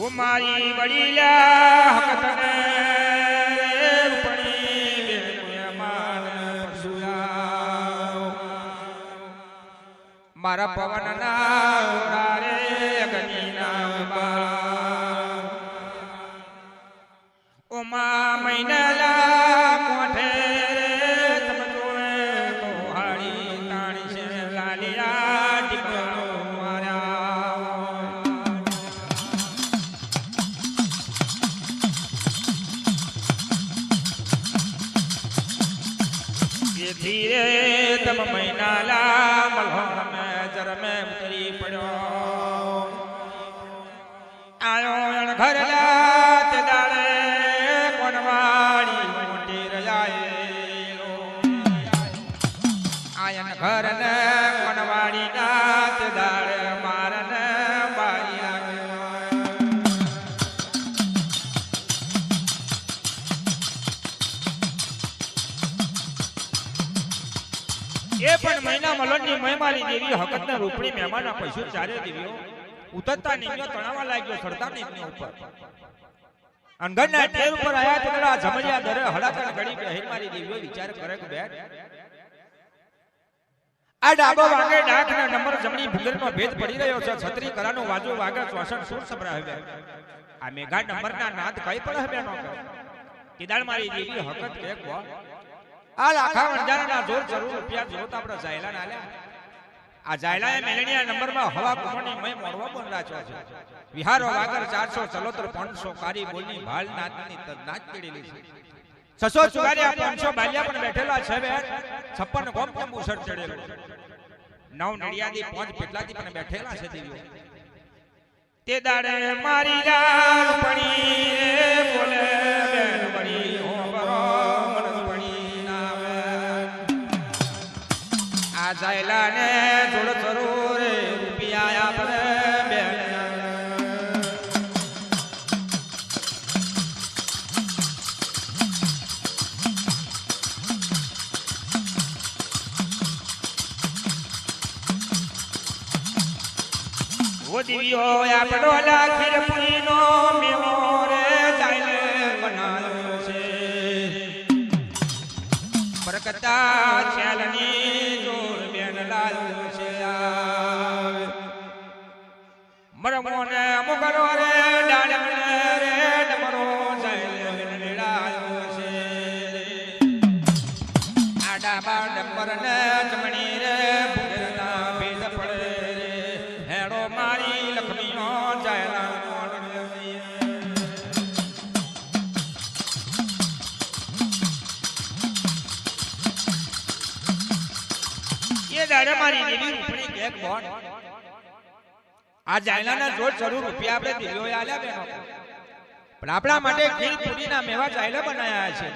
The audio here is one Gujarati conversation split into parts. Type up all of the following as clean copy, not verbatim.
ઓ મારી વડીલા હકતને રૂપણી બેમાન પરશુરામ મારા પવનના ઓરારે ગનીના બા ઓ મા મૈનલા કોઠે તમ જોવે તો હાડી તાણી છે લાલિયા ટીપરો धीरे तम महीनाला मलहोण में जर में उतरी पड़ो आयो घर लात दाड़े कोनवाड़ी मोटी रजाए आयन घर ने कोनवाड़ी नात दाड़े मारन बाई ये पण महीना मलनी महिमाली देवी हकतने रूपणी मेहमाना पशु चारे देवीओ उतरता नीम्यो तणावा लाग्यो चढ़ता नीम्यो ऊपर अनगणना टेर ऊपर आया तड़ा झमरिया दरे हड़ाकन घड़ी पे हिमारी देवीओ विचार करे के बैठ आ डाबो वागे डाक ना नंबर जमणी भूगर नो भेद पड़ी रह्यो छे छतरी करानो वाजो वागे 64 सुर संभळावे आ मेघा नंबर ना नाद कई पण हबे नो किदाळ मारी देवी हकत के को आ लाखा वंजाना जोर जरूर रुपया जोता आपड़ा जायला नाले आ जायला ए मेलणिया नंबर में हवा कुमणी मय मोड़वा बन राचो छे विहारो वागर 400 चलोतर 500 कारी बोलनी भाल नाचनी नाच पड़ेली छे 600 चुगारिया 500 बालिया पण बैठेला छे बे 56 गोम के मुसर चढ़ेलो 9 नडियादी 5 पेटलादी पण बैठेला छे देवीओ ते दाड़े मारी जान पणी रे बोले बेन बड़ी हो बरो जायला ने जोड़ जरूर रुपया आपने बेन वो दिव्यो आपडो लाखीर पुरी नो मेवो रे जायले बनायो छे बरकता ख्यालनी मरमो ने मुगरो रे डालम रे डमरो जायले लेड़ायो छे आडा बा डंबर ने जमणी रे भुगरना भेद पड़े रे हेड़ो मारी लक्ष्मी नो जायला ये दाड़े मारी देवी रूपणी केक बोन आ जायलाना जोर जरूर रुपया आपणे देवीओ आल्या बेनो पण आपણા માટે ખીર પૂરીના મેવા જાયલા બનાયા છે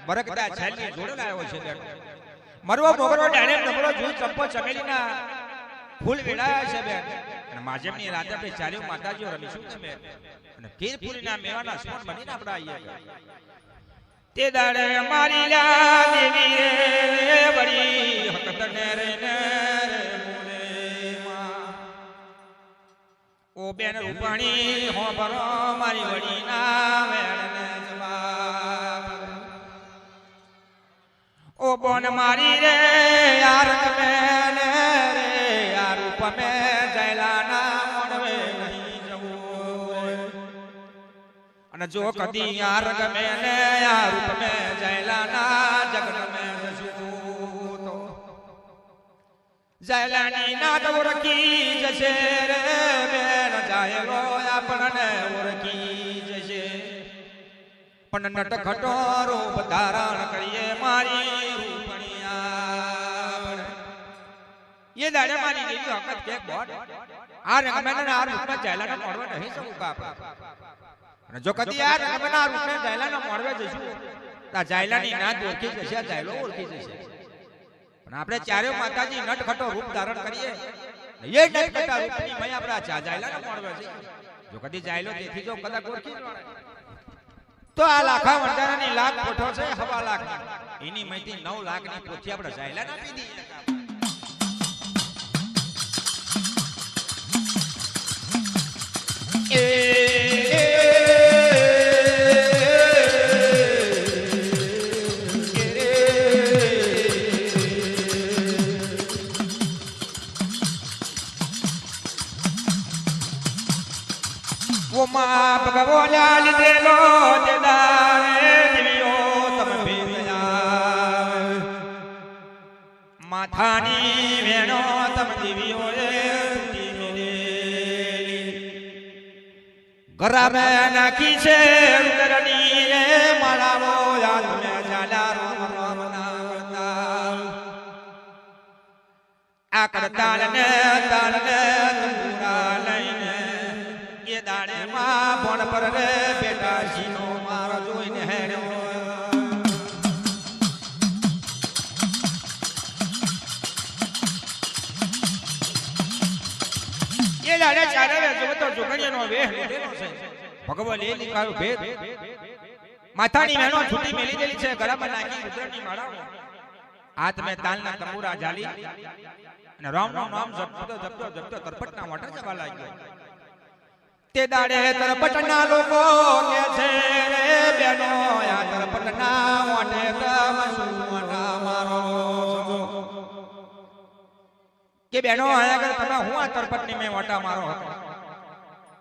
બરકતા છેલની જોડ લાવ્યો છે બેટો મરવો મોગરો ડાણે નબળો જૂ ચંપો ચમેલીના ફૂલ વેડાયા છે બેન અને માજમની રાતે આપણે ચાલ્યો માતાજીઓ રમીશું તમે અને ખીર પૂરીના મેવાના સ્પોન બનીને આપણે આવીએ તે દાડે મારી લા દેવી રે બડી હકતને રે ને ओ बेन रूपाणी हो भरो मारी वडी ना वेणने जवाब ओ बोन मारी रे यार में रे यार रूप में जयला ना मोड़वे नहीं जवो अन जो कदी यार में ने यार रूप में जयला ना जगत में जसू तो जयलानी ना तो रखी जसे रे जायलो आपने ओरखी जसे पण नट खटो रूप धारण करिए मारी रूपणिया ये दाड़े मारी देवी हकत के बोट आ रंगमन आ रूप में जायला ना मोड़वे नहीं सकूगा आपने जो कदी आ रंगमन आ रूप में जायला ना मोड़वे जसू ता जायला नी ना ओरखी जसे जायलो ओरखी जसे पण आपणे चारे माताजी नट खटो रूप धारण करिए ये नटकटा रूपनी मैं आपड़ा जायला ना मोड़वे छे जो कदी जायलो देखी जो कदा गोरखी तो आ लाखा वंडारा नी लाख कोठो छे हवा लाख एनी माहिती 9 लाख नी पोथी आपड़ा जायला ना पी दी ए ઓમાં ભગવાના લીધેલો તે દાડે દિવ્યો તમે ભેદયા માથાની વેણો તમે દિવ્યો ઘરામે નાખી છે ઉદરની એ માળાવો યાદ મે જાલા રામ રામ ના કરતા આ કરતાલ ને તાલ ને તંબુરા લઈને એ દાડે માં ભણ પર રે બેટા સીનો મારો જોઈને હેડ્યો એ દાડે ચારે જોતો જોગણીયાનો વેહ લીધેલો છે ભગવાન એ લીખાયો ભેદ માથાની મેણો છૂટી મેલી દેલી છે ગળામાં નાખી ઉદરની માળાઓ હાથ મે તાલના તંબુરા ઝાલી અને રામ રામ નામ જપતો તરપટના મોઢા જવા લાગ્યો તે દાડે તરપટના લોકો કે છે રે બેનો આ તરપટના મોઢે તમ સુમના મારો કે બેનો આયા તમે હું આ તરપટની મે મોટા મારો હતો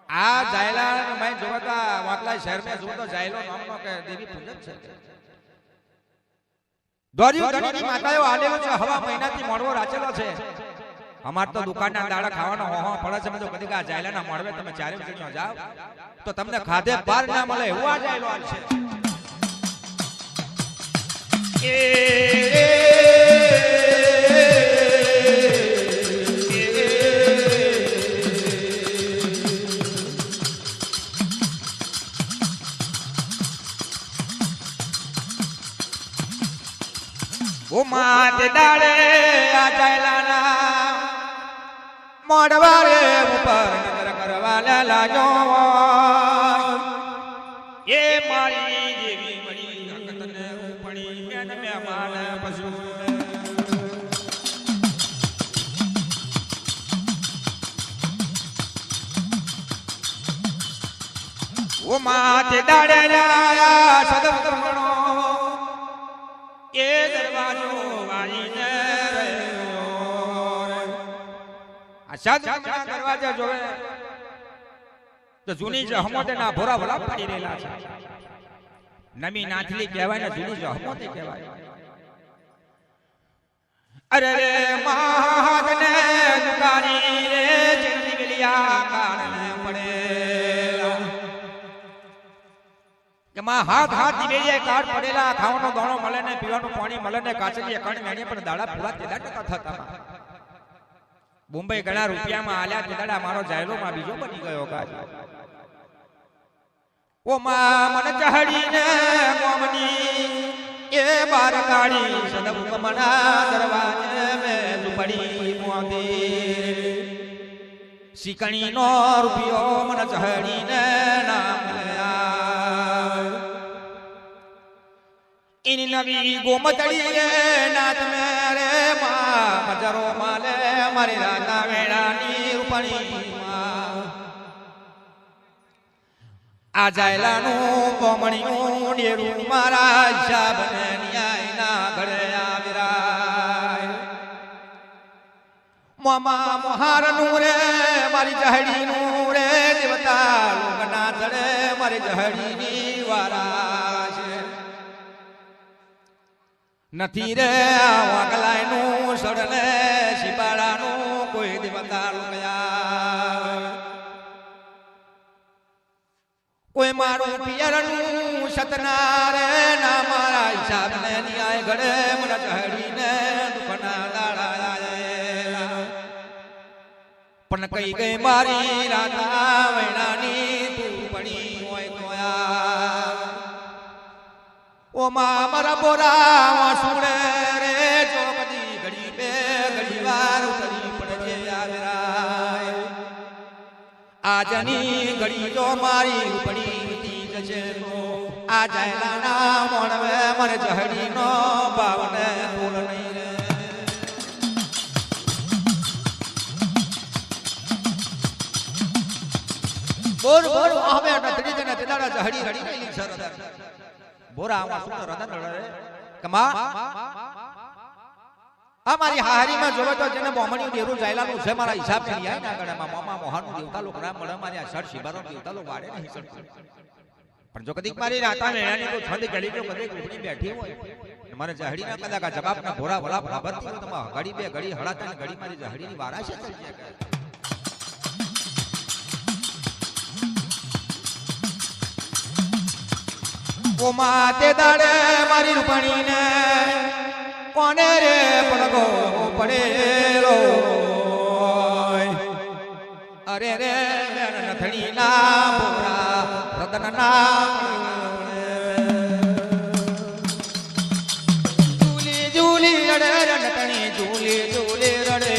આ જાયલા મેં જોતા વાકલા શહેર में જોતો જાયલો નામનો કે દેવી પૂજક છે દોર્યું ધણીની માતાઓ આલેલો છે હવા મહિનાથી મોડવો રાચેલો છે અમાર તો દુકાનના દાડા ખાવાનો હો પડે છે મેં તો કદી કા જાયલાના મોડવે તમે ચારે જણ્યો જાવ તો તમને ખાધે પાર ના મળે એવું આ જાયલો આલ છે માત દાડે આ જાયલાના મોડવારે ઉપર નજર કરવા લાગ્યો એ મારી જેવી મણી હકતને ઉપણી મેન મહેમાન પશુ ઓ માત દાડે આયા સદમણો એ દરવાજો વાળીને રહ્યો આ સાદના દરવાજા જોવે તો જૂની જહમતના ભોરા ભલા પડી રહેલા છે નમી નાથલી કહેવાય ને જૂની જહમત કહેવાય અરે રે મહાદને દુકાની રે જિંદગી ગલિયા કારણે પડેલા કે માં હાથ દિવેલીએ કાઢ પડેલા ખાવાનો દાણો મળે ને પીવાનું પાણી મળે ને કાચરીએ કણ મેણી પણ દાડા પૂરા તેડા ટકા થતા મુંબઈ ઘણા રૂપિયામાં આલ્યા તેડા મારો જાયલો માં બીજો બની ગયો કાજ ઓ માં મને ચહડીને મોમની એ બાર કાળી સદબ કમના દરવાજે મે ઝુપડી મોદી શીકણી નો રૂપિયો મને ચહડીને નામ इनी नवी गोमतड़ी रे नाथ मेरे मां मजरो माले मारी राता वेड़ानी रूपणी मां आ जायलानु कोमणियों डेरू मारा शाबने न्याय ना घरे आविराय मामा मोहारनु रे मारी जहडीनु रे देवता लोकना चढ़े मारी जहडीनी वारा નથી રે વાકલાયનું સડલે શિપાળાનું કોઈ દેવતા લોકયા કોઈ મારું પિયરનું સતના રે ના મારા હિસાબને ન્યાય ઘડે મને ચહડીને દુખના દાડા આયેલા પણ કઈ ગઈ મારી રાતા વૈણાની તું પડી હોય તોયા ઓ માં મારા બોરા સુણે રે જો કદી ઘડી બે ઘડી વાર ઉતરી પડજે આવેરાય આજની ઘડી જો મારી ઉપડી વીતી જશે તો આ જાયલાના મોણવે મને જહડીનો ભાવને ભૂલ નહીં રે બોર બોર હવે નથડી જને તેડાડા જહડી રડી ગઈ સરદાર બોરા આવા સુંદર રદન રે કમા આ મારી હારીમાં જોવે તો જેને બોમણિયું દેરું જાયલાનું છે મારા હિસાબ ને ન્યાય ના ગણામાં મોમાં મોહાનું દેવતા લોકો ના મળે મારી આ સર શિબારો દેવતા લોકો વાડે નહીં સર પણ જો કદીક મારી રાતા મેળાની તો છંદ ગળી જો કદીક ઉપડી બેઠી હોય મારે જહડી ના કદાક જવાબના ભોરા ભલા ભાબરતી હોય તમા ઘડી બે ઘડી હળાતા ને ઘડી મારી જહડીની વારા છે ઓ માતે દાડે મારી રૂપાણીને કોને રે પડગો પડેલો અરે રે નથણી ના બોરા રતન ના ઝૂલી ઝૂલી રડે નથણી ઝૂલી ઝૂલી રડે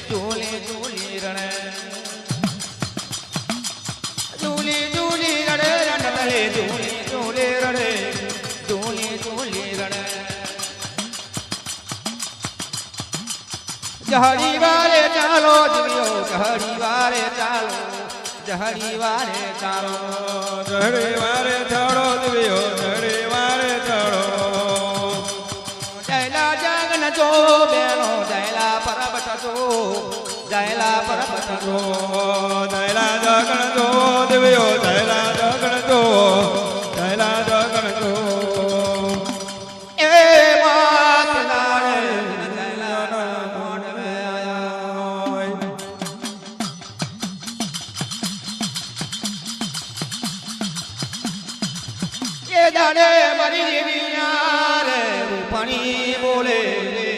ઝૂલી ઝૂલી રડે ઝૂલી ઝૂલી રડે નથણી ઝૂલી ઝૂલી રડે ઝૂલી ઝૂલી રડે જહડી વારે ચાલો જીવ્યો જહડી વારે ચાલો જહડી વારે ચાલો જહડી વારે ચાલો જીવ્યો જહડી વારે ચાલો જયલા જગન જો બેનો જયલા પરબટ જો જયલા પરબટ જો જયલા જગન જો જીવ્યો જયલા જગન જો જયલા જગન જો એ માત નારે દાડે મારી દેવી રે રૂપણી બોલે રે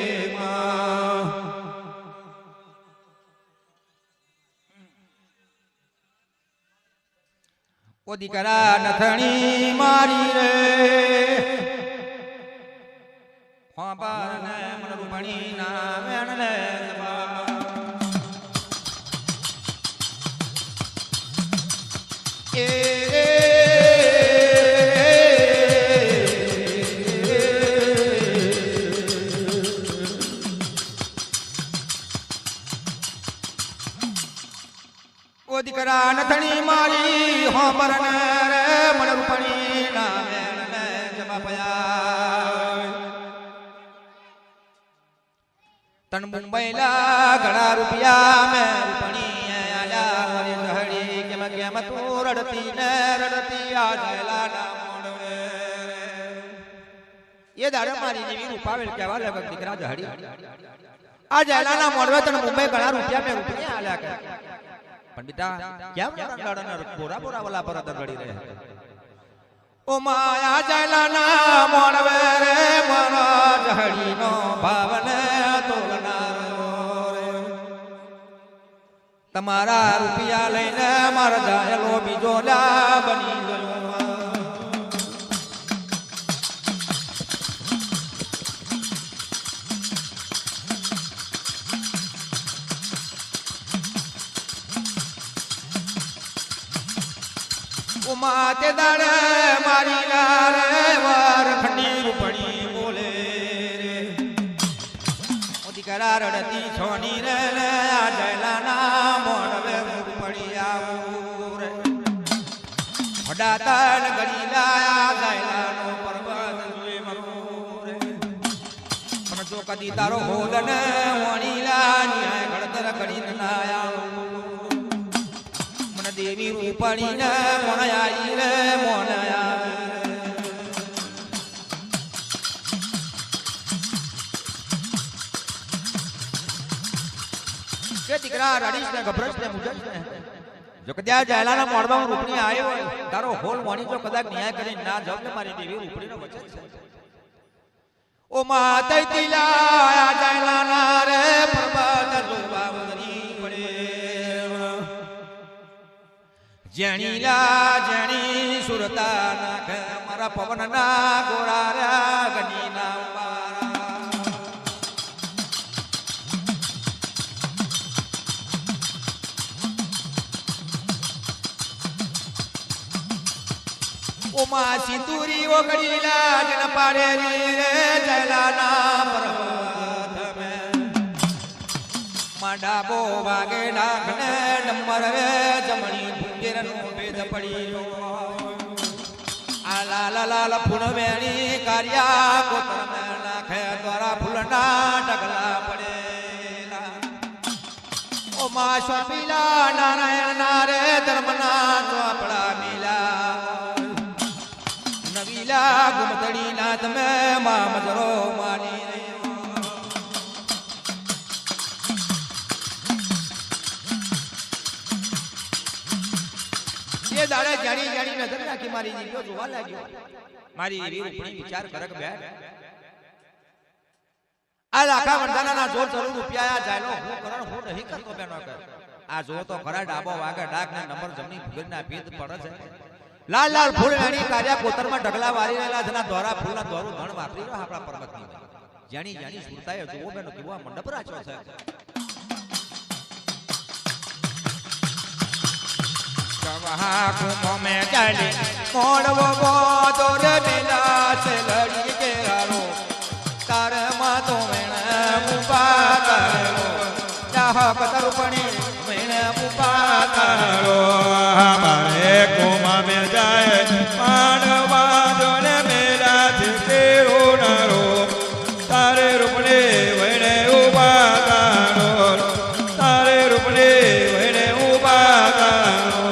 ઓ દીકરા નથણી મારી રે ખોબર ને મન રૂપણી ના વેણ ને એ દીકરા નથણી મારી હો પરને રે મન રૂપણી ના વેણ જમા પયા તન મુંબઈલા ઘણા રૂપિયા મે રૂપણી આયા મારી જહડી કેમ કેમ તું રડતી ને રડતી આ જયલા ના મોડવે એ દાડે મારી જેવી રૂપાવેલ કહેવા લાગ દીકરા જહડી આ જયલા ના મોડવે તન મુંબઈ ઘણા રૂપિયા મે રૂપણી આલ્યા કે પણ બેટા કેમ રંગાડાના બોરા બોરા વાલા પર દરગડી રહે ઓ માયા જયલાના મોણવે રે મારા જહડીનો ભાવને તોલનારો રે તમારા રૂપિયા લઈને મારા જાયલો બીજો લા બની ગયો માતે દાડે મારી લારે વાર ખંડી રૂપણી બોલે રે ઓ દીકરા રડતી છોની રે આ જયલા ના મોડવે રૂપણી આવું રે હડાતા ગળી લાયા જયલાનો પર્વત જોઈ મરું રે પણ જો કદી તારો હોલ ને વણી લાની ઘડતર ગળી લાયા દેવી રૂપણી ને મોણયાઈ રે મોણયા કે દીકરા રડીશ ને ગભરશ ને મુજસ ને જો કદાચ જયલાના મોડમાં રૂપણી આવ્યો હોય તારો હોલ મોણી જો કદાચ ન્યાય કરીને ના જાવ ને મારી દેવી રૂપણી નો વચન છે ઓ માતૈ તિલા જયલાના રે પર્વત જોવા વદરી પડે જણીલા જણી સુરતા નાખ મારા પવન ના ગોરા ગની ના ઓમા સિંદૂરી ઓગળીલા જન પાડે રે જયલાના પર્વત મે માંડાબો વાગે નાખને નંબર રે જમણી ભૂંગેરનો ભેદ પડી લાલ લાલ ફૂલવેણી કાર્યા કોતર મેં નાખે દ્વારા ફૂલના ઢગલા પડેલા ઓ માં સ્વામીલા નારાયણ નારે ધર્મના ચોપડા મિલા નવીલા ગુમતડી ના તમે માં મજરો માની એ દાડે જાણી જાણી નજર નાખી મારી જીવ્યો જોવા લાગ્યો મારી એવી ઉપણી વિચાર કરક બેઠ આ લાખા વરદાનાના જોર જરૂર રૂપિયા જાયનો હું કરણ હું નહીં કરતો બેનો કર આ જો તો ખરા ડાબો વાગે ડાક ને નંબર જમણી ભૂગરના ભેદ પડે છે લાલ લાલ ફૂલ વેણી કાર્યા કોતરમાં ઢગલા વારી રહેલા જના દ્વારા ફૂલના દોરું ધણ વાપરી રહ્યો આપણા પર્વતની જાણી જાણી સુરતાએ જોવો બેનો કેવો મંડપ રાખ્યો છે वहाँ कुमो में चली मोड़वो बोदोर मिला से लड़ी के रारो तार मा तो मेणे मुपा करो चाह कतरपणी मेणे मुपा करो हमारे कुमा में जाए मानवा जोने मेला तेरो नारो तारे रूपने वैने उबा तारो तारे रूपने वैने उबा तारो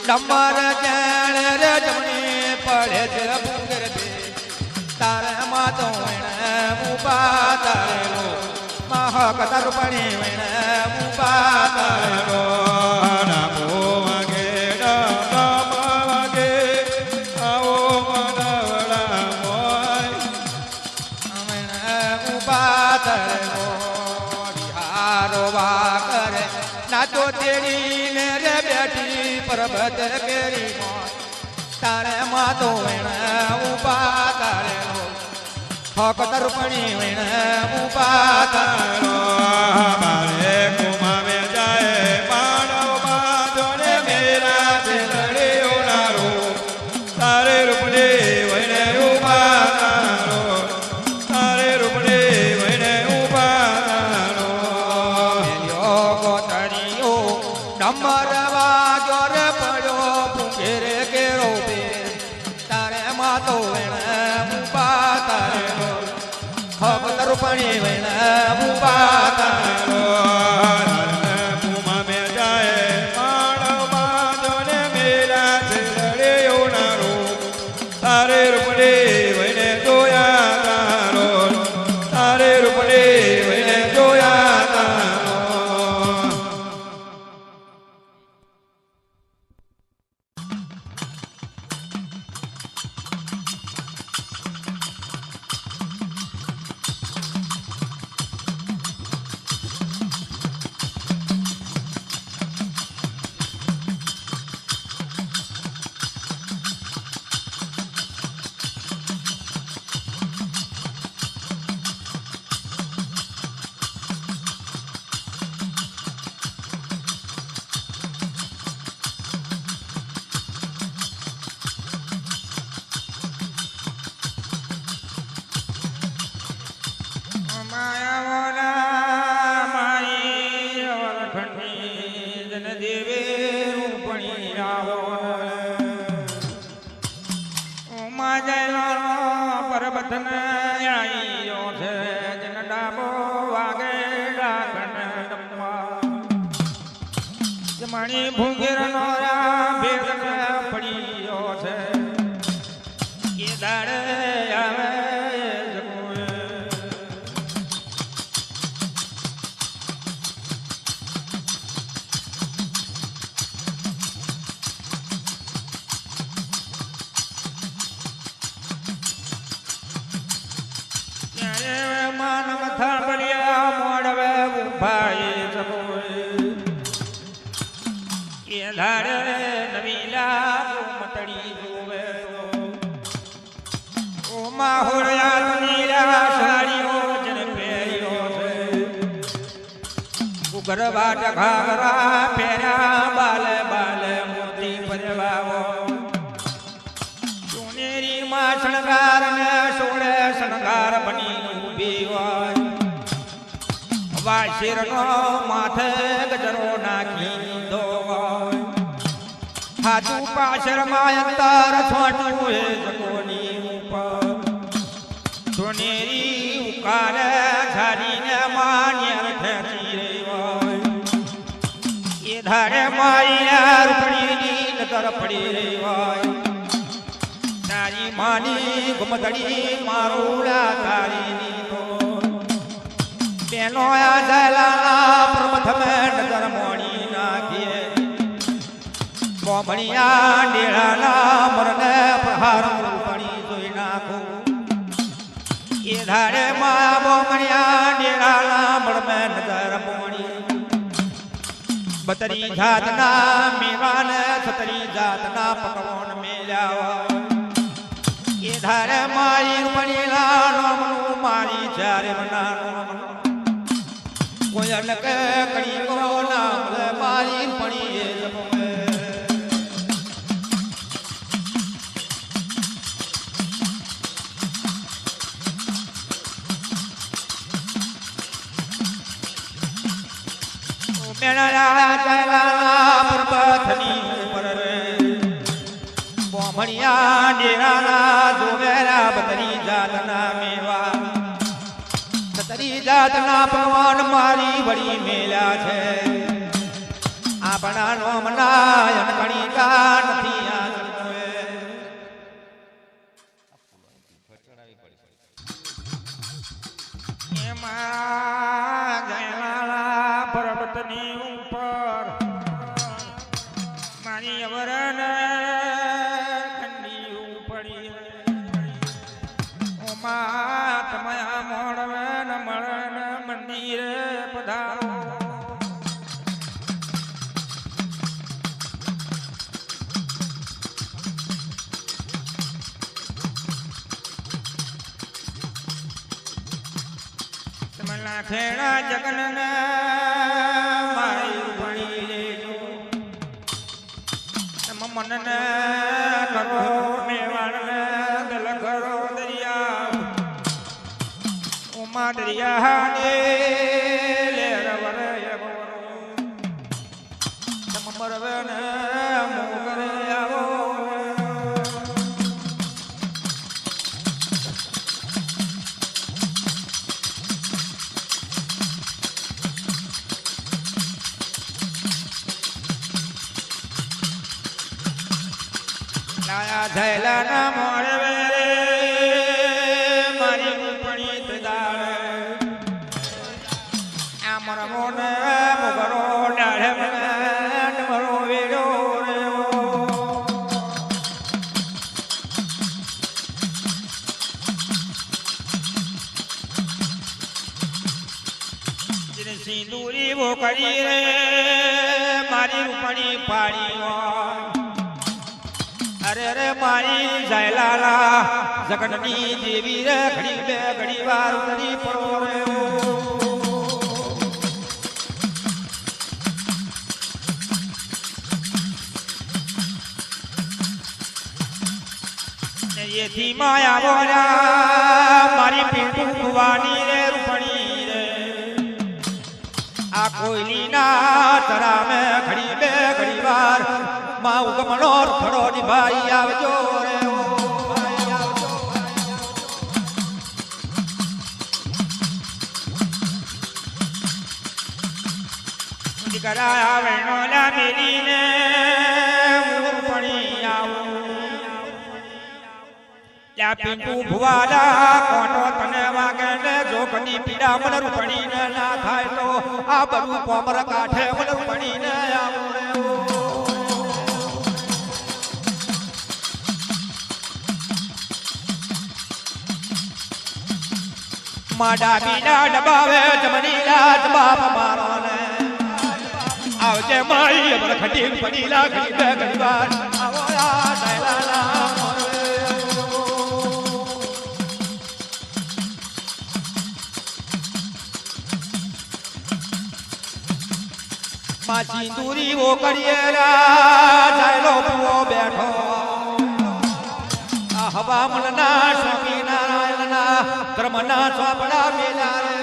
डमर जण रे जमणी पड़े છે ભૂંગર બે તારે માં તો વેણે મુપા તારેલો માહ કતર પણી વેણે મુપા તારેલો નામો વાગે નામ વાગે આવો મનવડા મોય વેણે મુપા તારેલો બિહારો વા કરે નાચો તેડી ને રે બેઠી પરબત કેરી તારે માં તો વેણે ઉપા તારેલો હકતર પણી વેણે ઉપા તારેલો हमारे कुमा में जाए मानव बाजोने मेरा लड़े नारो तारे रूपने वैने उबा तारो तारे रूपने वैने उबा तारो મેલ્યો કોતરીઓ ડમર વાગ્યો રે પડ્યો ભૂંગેરે કેરો બે તારે માં તો વેણે ઉપા તારેલો હકતર પણી વેણે ઉપા તારેલો कुमा में जाए मानव बाजोने मेरा लड़े नारो तारे रूपने वैने जोया तारो तारे रूपने वैने जोया तारो माया वाला माई वरखंडी जन देवे रूपणी आवो उमा जयवानो परबतन आईयो છે જન ડાબો વાગે ડાકણ ડમવા જમણી ભૂંગેર નો ભેદ પડ્યો છે કે દાડે આવે માનવ થાંભલિયા મોડવે ઉભાઈ જગોય એ ધારે નવીલા મતડી જોવે તો ઓ માહોળિયા નીલા સાડીઓ જન પહેર્યો છે ઉગર વાટ ઘાઘરા પહેર્યા બાલે બાલે મોતી પરવાવો સોનેરી માં શણગાર ને સોળે શણગાર બની ઊભી હોય વાશીર નો માથે ગજરો નાખી દો હાથું પાછળમાં અંતર છોટું હે જગોની ઉપર સોનેરી ઉકાર ઝાડીને માન્યર ખેંચી રહી હોય એ ધારે મારી રૂપણીની નજર પડી રહી હોય તારી માની ગુમદડી મારુડા તારીની તો બેનો આ જલાના પ્રમથમે નજર મોણી નાખીએ કોમણિયા ડેળાના મરને પ્રહાર રૂપણી જોઈ નાખું એ ધારે માં બોમણિયા ડેળાના મરમે નજર મોણી બતરી જાતના મેવાને છતરી જાતના પકવાન મેલ્યા એ ધારે મારી રૂપણીલા નોમનું મારી ચારે મનાનું કોઈ અલગ કણી કો નામ મારી રૂપણી એ જપમે મેળા ચાલા પર્વતની ઉપર રે બોમણિયા ડેરાના જોવેરા બતરી જાતના મેવા બતરી જાતના પકવાન મારી વળી મેલ્યા છે આપણા નો મનાય કણી કા નથી આ એમાં જયલાલા પર્વતની ઉપર મારી અવરણ ઠંડી પડી ઓમાં તમાયા મોડવે ન મળન મંદિરે પધારો ખેડા જગન મારી રૂપણી લેજો તમ મનને કરો મેવાણને દલ કરો દરિયા ઉમા દરિયા ને લેર વરય તમ મરવને મોગરે આવો જયલાના મોરવે મારી રૂપણી ત્રિદાળ આ મરમો ને મોગરો ડાળે મને ડમરો વેડો જેને સિંદૂરી વો કરી રે મારી રૂપણી પાડી હોય અરે રે મારી જયલાલા જગનની દેવી રે ઘડી બે ઘડી વાર ઉતરી પડો રે એથી માયા બોલા મારી પીઠું કુવાની રે રૂપણી રે આ કોઈલીના તરામે ઘડી બે ઘડી વાર માં ઉગમણો થડો નિભાઈ આવજો રે દીકરા વેણોલા મેલીને રૂપણી આવું ત્યાં પીંટું ભુવાલા કોટો તને વાગે ને જો કદી પીડા મને રૂપણી ને ના થાય તો આ બધું કોમર કાઠે મને રૂપણી ને આવું રે માડા બીના ડબાવે જમની લાજ બાપ મારો ને આવજે મારી અમર ખટી પડી લાગી બે ઘડી વાર આવો આ જયલાલા માં સિંદૂરી વો કરિયેલા જાયલો પુઓ બેઠો આ હવા મનના સ્વામી નારાયણના ધર્મના સ્વાપડા મેલા રે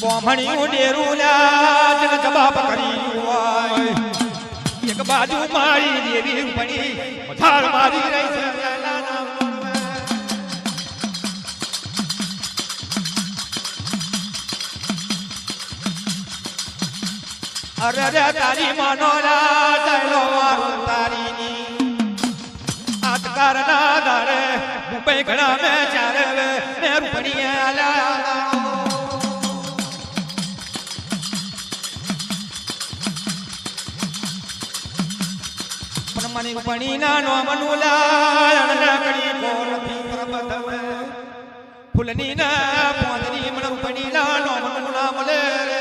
કોમણી ઉડેરું લા જગ જવાબ કરી હોય એક બાજુ મારી દેવી રૂપણી મથાર મારી રહી છે અરે રે તારી માનો લા ચાલો મારું તારીની આતકાર ના દાડે મુંબઈ ઘણા મે ચારે વે મે રૂપણી આલા મની રૂપણી ના નો મનુલા નકડી કોરથી પ્રબધવે ફૂલની ના પોંદની મન રૂપણી ના નો મનુલા મલે રે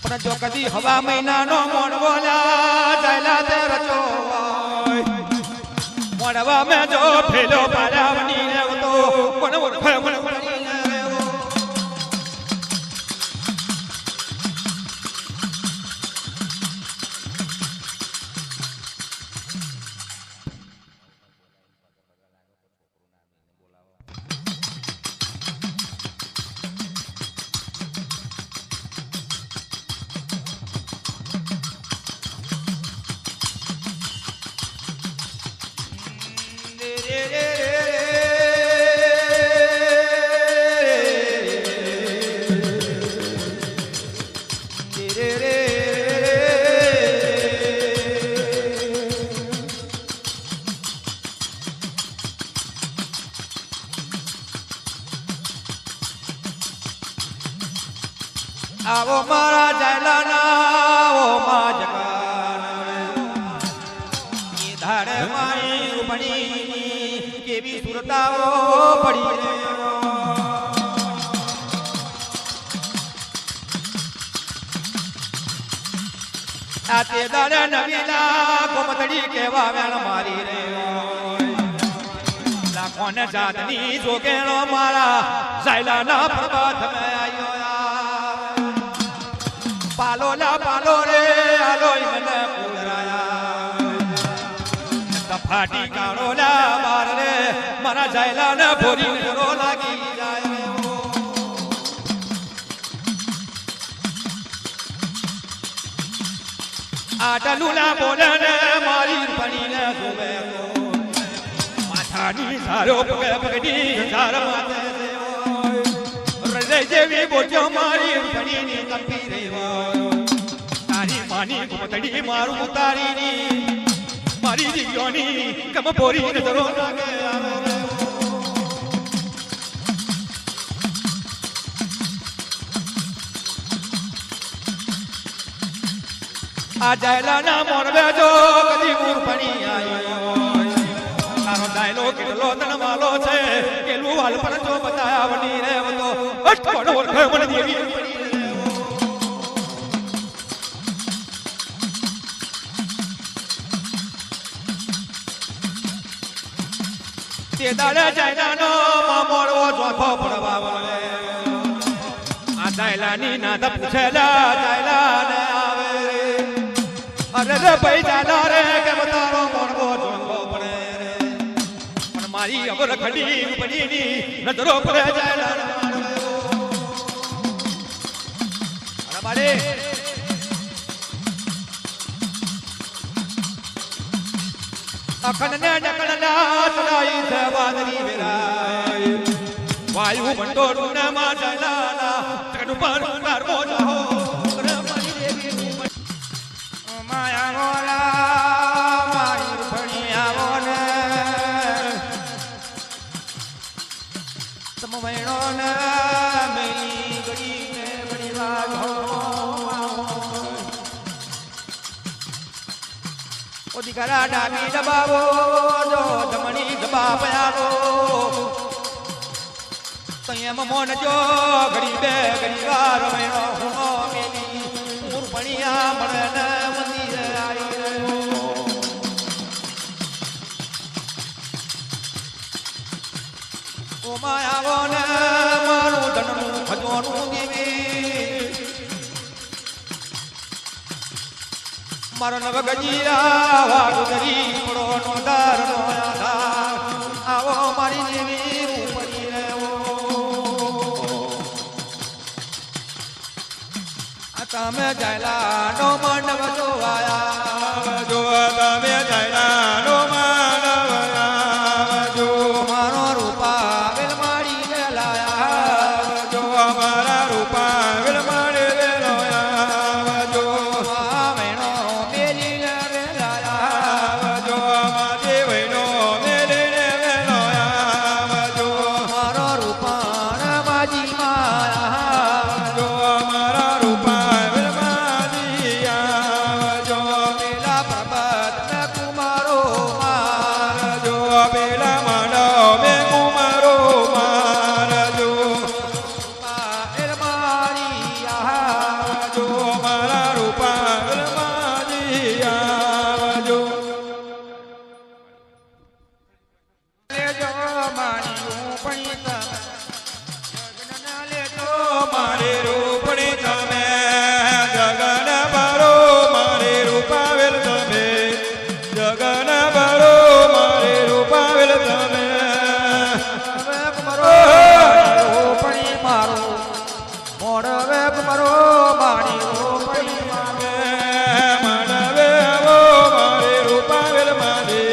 પણ જો કદી હવા મહિના નો મોણવોલા ચાલા તે રચો મોણવા મે જો ફેલો પાડાવની રે તો પણ ઓળખે મને આવો મારા જાયલાના આવો મા જગાના ઈ ધાડે માઈ રૂપણી કેવી સુરતાઓ પડી રે આતે દાડે નવીલા ગોમતડી કેવા વેણ મારી રે લાખોને જાતની જોગેણો મારા જાયલાના પ્રભાત મે આયો પાલો લા પાલો રે આલો મને કુળરાયા ફાટી કાળો લા બાર રે મારા જાયલા ને ભોરી નરો લાગી જાય આટલુલા બોલે ને મારી પડી ને સુવે માથાની સારો પગે પગડી સાર માથે હૃદય જેવી બોજો મારી પડી ની તપી રે માની ગોતડી મારું ઉતારીની મારી જીવની કમ પોરી નજરો લાગે આ જાયલાના મોરબે જો કદી મૂર્પણી આયો તારો ડાયલો કેટલો તણવાલો છે કેલું વાલ પર જો બતાવની રે તો અટકોડ ઓળખે મને દેવી તે દાડે જાયલાનો મામોડવો જોખો પડવા વળે આ જાયલાની નાદ પૂછેલા જાયલાને આવે અરે રે ભાઈ જાયલા રે કે તારો મોડવો જોખો પડે પણ મારી અમર ખડી ઉપડીની નજરો પડે જાયલા અરે મારે અખંડ ને ડકણ ના ચડાઈ છે વાદળી વેરાય વાયુ મંડોળ ને માં જાયલા તકડું પર કારવો જાહો રે મારી દેવી માયા ગોલા મારી રૂપણી આવો ને તમ વૈણો ને મેલી ગડી ને બડી વાગો ઓ દીકરા ડાબી દબાવો જો જમણી દબા પયાલો તયમ મોન જો ઘડી બે ઘડી વાર મેણો હુનો મેલી મૂર્પણિયા મળે ને મંદિરે આવી રહ્યો ઓ માયાવો ને મારું ધનનું ખજોનું દેવી મારો નવગજીરા વાગુદરી પડો નો દર નો આધાર આવો મારી જેવી રૂપડી રેવો આ તમે જયલા નો મંડપ જોવાયા જો તમે જયલાનો માનવ જો મારો રૂપા વેલ મારી વેલાયા જો અમારા રૂપા વેલ મારે વેલો જો વેણો બેલી વેલાયા જો માતે વૈનો મેલે વેલો જો મારો રૂપાણ માજી માયા જો અમારા રૂપા વેલ માજી જો પેલા પ્રબત ને કુમારો માર જો પેલા માનવ મે કુમારો મારજો એલ મારી આહા જો મારા રૂપા વેલ માજી આવજો લેજો મારી રૂપણી તમે જગનના લેજો મારે રૂપણી તમે જગન ભરો મારે રૂપાવેલ તમે જગન ભરો મારે રૂપાવેલ તમે વેપ મરો રૂપણી મારો મોડ વેપ મરો મારી રૂપણી મારો માનવે આવો મારે રૂપાવેલ માજે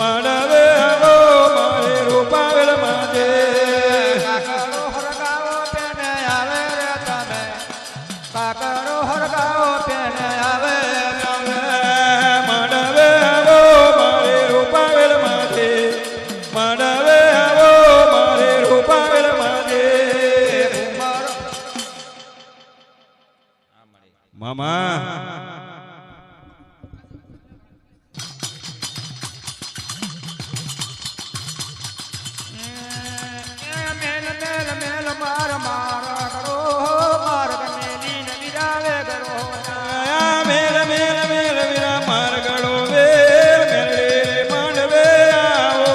માનવે આવો મારે રૂપાવેલ માજે કાકડો હરગાવો પેને આવે રે તમે કાકડો હરગાવો પેને આવે તમે માનવે આવો મારે રૂપાવેલ માજે માનવે આવો મારે રૂપાવેલ માજે મામા મેલ મેલ મેલ માર માર કરો માર મેલી ન વિરાવે કરો મેલ મેલ મેલ વિરા માર્ગડો વેલ મેલે માંડવે આવો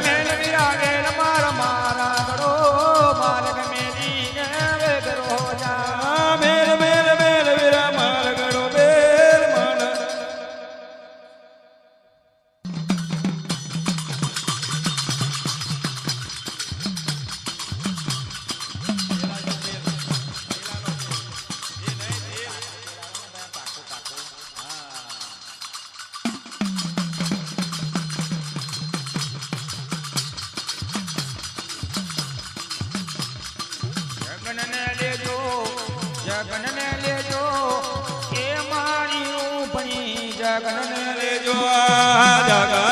મેલ વિરાવે માર માર કરો માર મેલી ન વે કરો જા મેલ મેલ મેલ વિરા માર્ગડો વેલ માંડ જગનને લેજો જગનને લેજો એ મારી રૂપણી જગનને લેજો જગન